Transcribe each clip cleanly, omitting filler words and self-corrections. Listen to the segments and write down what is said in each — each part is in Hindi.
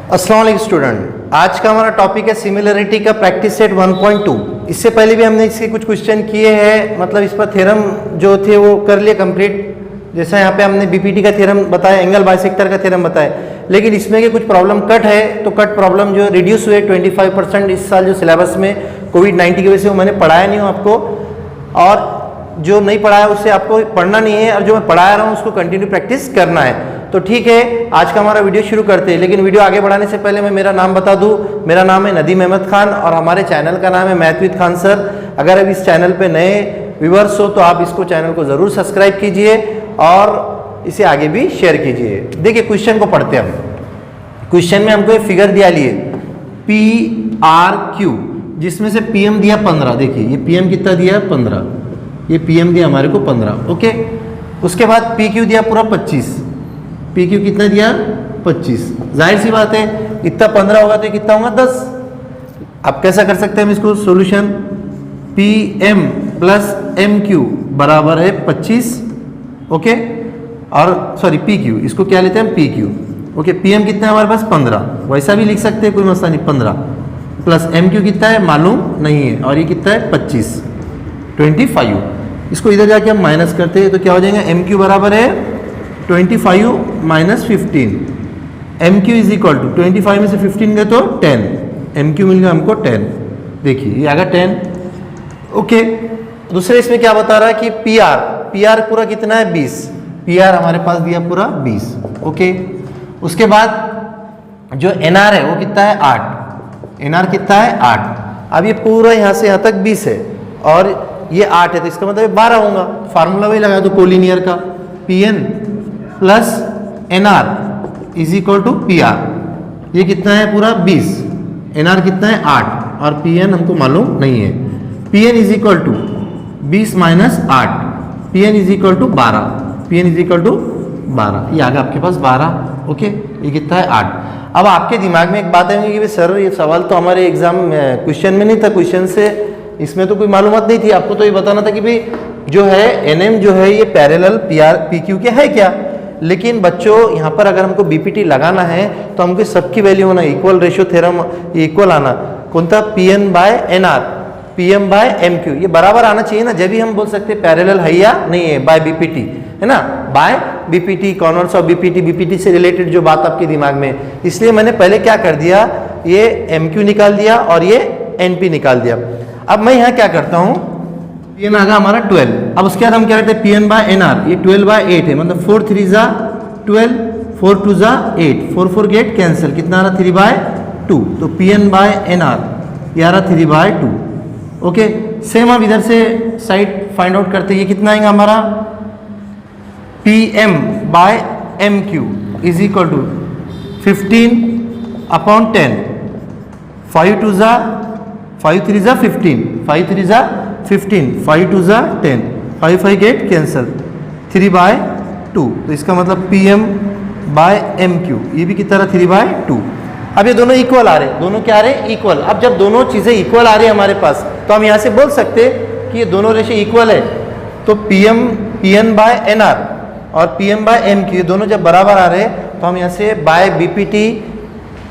अस्सलाम वालेकुम स्टूडेंट, आज का हमारा टॉपिक है सिमिलरिटी का प्रैक्टिस सेट 1.2। इससे पहले भी हमने इसके कुछ क्वेश्चन किए हैं, मतलब इस पर थ्योरम जो थे वो कर लिए कंप्लीट। जैसा यहाँ पे हमने बीपीटी का थ्योरम बताया, एंगल बाइसेक्टर का थ्योरम बताया, लेकिन इसमें के कुछ प्रॉब्लम कट है, तो कट प्रॉब्लम जो रिड्यूस हुए 25% इस साल जो सिलेबस में कोविड-19 की वजह से वो मैंने पढ़ाया नहीं हूँ आपको, और जो नहीं पढ़ाया उससे आपको पढ़ना नहीं है, और जो मैं पढ़ा रहा हूँ उसको कंटिन्यू प्रैक्टिस करना है। तो ठीक है, आज का हमारा वीडियो शुरू करते हैं, लेकिन वीडियो आगे बढ़ाने से पहले मैं मेरा नाम बता दूं। मेरा नाम है नदीम अहमद खान और हमारे चैनल का नाम है मैथ विद खान सर। अगर अब इस चैनल पे नए व्यूअर्स हो तो आप इसको चैनल को ज़रूर सब्सक्राइब कीजिए और इसे आगे भी शेयर कीजिए। देखिए क्वेश्चन को पढ़ते हैं हम। क्वेश्चन में हमको एक फिगर दिया लिए PRQ, जिसमें से PM दिया 15। देखिए ये PM कितना दिया 15, ये PM दिया हमारे को 15। ओके, उसके बाद PQ दिया पूरा 25। PQ कितना दिया 25। जाहिर सी बात है इतना 15 होगा तो कितना होगा 10। अब कैसा कर सकते हैं हम इसको सॉल्यूशन, PM प्लस MQ बराबर है 25। ओके, और सॉरी PQ, इसको क्या लेते हैं हम PQ। ओके, PM कितना है हमारे पास 15, वैसा भी लिख सकते हैं, कोई मसला नहीं। 15 प्लस MQ कितना है मालूम नहीं है, और ये कितना है 25, 25। इसको इधर जाके हम माइनस करते हैं तो क्या हो जाएगा, MQ बराबर है 25 minus 15। MQ is equal to 25 में से 15 गए तो 10, MQ मिल गया हमको 10। देखिए ये आ गया 10। ओके, दूसरे इसमें क्या बता रहा है कि PR पूरा कितना है 20। PR हमारे पास दिया पूरा 20। ओके, उसके बाद जो NR है वो कितना है 8। NR कितना है 8। अब ये पूरा यहाँ से यहाँ तक 20 है और ये 8 है, तो इसका मतलब 12 होगा। फार्मूला वही लगाया तो कोलिनियर का, PN plus NR is equal to PR। ये कितना है पूरा 20, NR कितना है 8 और PN हमको मालूम नहीं है। PN is equal to 20 minus 8, PN is equal to 12। PN is equal to 12, ये आ गया आपके पास 12। ओके, ये कितना है 8। अब आपके दिमाग में एक बात है कि सर ये सवाल तो हमारे एग्जाम क्वेश्चन में नहीं था, क्वेश्चन से इसमें तो कोई मालूमात नहीं थी, आपको तो ये बताना था कि भाई जो है NM जो है ये पैरेलल PQ के है क्या। लेकिन बच्चों यहाँ पर अगर हमको BPT लगाना है तो हमको सबकी वैल्यू होना, इक्वल रेशियो थ्योरम इक्वल आना। कौन था, PN by NR, PM by MQ, ये बराबर आना चाहिए ना, जब भी हम बोल सकते हैं पैरेलल है या नहीं है बाय BPT, है ना। By BPT, converse of BPT से रिलेटेड जो बात आपके दिमाग में, इसलिए मैंने पहले क्या कर दिया, ये MQ निकाल दिया और ये NP निकाल दिया। अब मैं यहाँ क्या करता हूँ, PN आ गया हमारा 12। अब उसके बाद हम क्या करते हैं PN बाय NR, ये 12 बाय 8 है, मतलब 4 3 जा 12, 4 2 जा 8, 4 4 गेट कैंसिल, कितना आ रहा 3 बाय 2। तो PN बाय NR ये आ रहा 3 बाय 2। ओके, सेम अब इधर से साइड फाइंड आउट करते हैं, ये कितना आएगा हमारा PM by MQ is equal to 15 upon 10, 5 2 जा 5 3 जा 15, 5 3 जा 15, 5 2 जा 10, 5 5 गेट कैंसल, 3 बाय 2। तो इसका मतलब PM बाय MQ ये भी कितना रहा 3 बाय 2। अब ये दोनों इक्वल आ रहे, दोनों क्या आ रहे इक्वल। अब जब दोनों चीज़ें इक्वल आ रही है हमारे पास, तो हम यहाँ से बोल सकते हैं कि ये दोनों रेशे इक्वल है। तो PN बाय NR और PM बाय MQ ये दोनों जब बराबर आ रहे हैं तो हम यहाँ से बाय BPT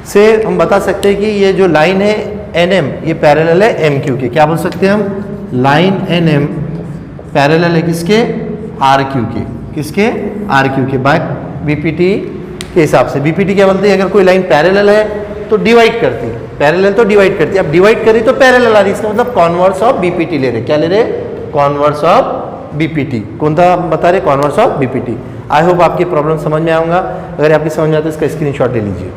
से हम बता सकते हैं कि ये जो लाइन है NM ये पैरेलल है MQ के। क्या बोल सकते हैं हम, लाइन NM पैरेलल है किसके, RQ के, किसके RQ के बाय BPT के हिसाब से। BPT क्या बोलते हैं, अगर कोई लाइन पैरेलल है तो डिवाइड करती है, पैरेलल तो डिवाइड करती है। अब डिवाइड करी तो पैरेलल आ रही, इसका मतलब कॉन्वर्स ऑफ BPT ले रहे। क्या ले रहे, कॉन्वर्स ऑफ BPT। कौन था बता रहे, converse of BPT। I hope आपकी प्रॉब्लम समझ में आऊँगा, अगर आपकी समझ में आता है इसका स्क्रीनशॉट ले लीजिए।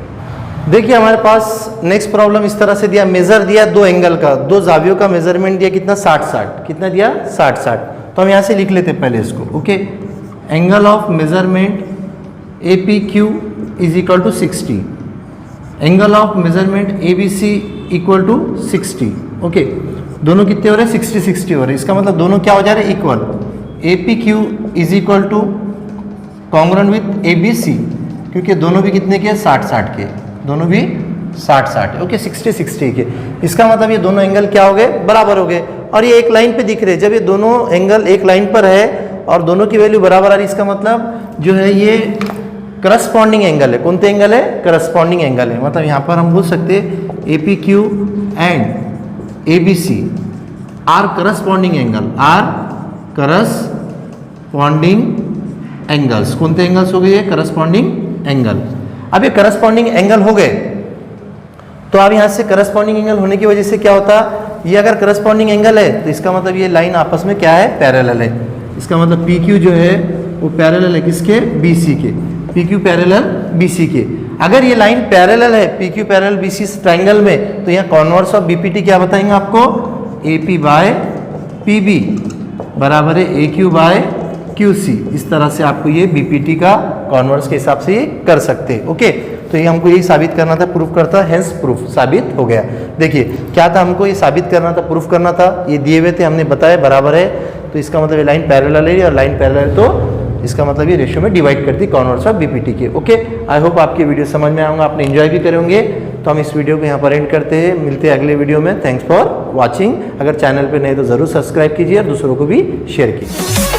देखिए हमारे पास नेक्स्ट प्रॉब्लम इस तरह से दिया, मेजर दिया दो एंगल का, दो जावियों का मेजरमेंट दिया, कितना 60-60, कितना दिया 60-60। तो हम यहाँ से लिख लेते हैं पहले इसको। Okay, angle of measurement APQ is equal to 60, angle of measurement ABC equal to 60। Okay, दोनों कितने हो रहे हैं 60-60 हो रहे हैं, इसका मतलब दोनों क्या हो जा रहे हैं equal. APQ is equal two congruent with ABC, क्योंकि दोनों भी कितने के 60-60 के, दोनों भी 60-60 है। ओके, 60-60 के, इसका मतलब ये दोनों एंगल क्या हो गए, बराबर हो गए, और ये एक लाइन पे दिख रहे हैं। जब ये दोनों एंगल एक लाइन पर है और दोनों की वैल्यू बराबर आ रही, इसका मतलब जो है ये करस्पॉन्डिंग एंगल है। कौन से एंगल है? करस्पॉन्डिंग एंगल है। मतलब यहाँ पर हम बोल सकते हैं APQ and ABC are corresponding angle, are corresponding angles. कौन से एंगल्स हो गए? ये करस्पॉन्डिंग एंगल। अब ये करस्पॉन्डिंग एंगल हो गए, तो अब यहाँ से करस्पॉन्डिंग एंगल होने की वजह से क्या होता, ये अगर करस्पॉन्डिंग एंगल है तो इसका मतलब ये लाइन आपस में क्या है? पैरेलल है। इसका मतलब PQ जो है वो पैरेलल है किसके? BC के। PQ पैरेलल BC के। अगर ये लाइन पैरेलल है PQ पैरेलल BC ट्रायंगल में, तो यहाँ कॉन्वर्स ऑफ BPT क्या बताएंगे आपको? AP बाय PB बराबर है AQ बाय QC। इस तरह से आपको ये BPT का कॉन्वर्स के हिसाब से ये कर सकते हैं। ओके, तो ये हमको यही साबित करना था, प्रूफ करता, हेंस प्रूफ साबित हो गया। देखिए क्या था, हमको ये साबित करना था, प्रूफ करना था, ये दिए हुए थे, हमने बताया बराबर है, तो इसका मतलब ये लाइन पैरेलल है और लाइन पैरेलल है, तो इसका मतलब ये रेशियो में डिवाइड करती कॉन्वर्स ऑफ BPT के। ओके, आई होप आपकी वीडियो समझ में आऊँगा, आपने एंजॉय भी करे होंगे। तो हम इस वीडियो को यहाँ पर एंड करते हैं, मिलते हैं अगले वीडियो में। Thanks for watching. अगर चैनल पर नहीं तो ज़रूर सब्सक्राइब कीजिए और दूसरों को भी शेयर कीजिए।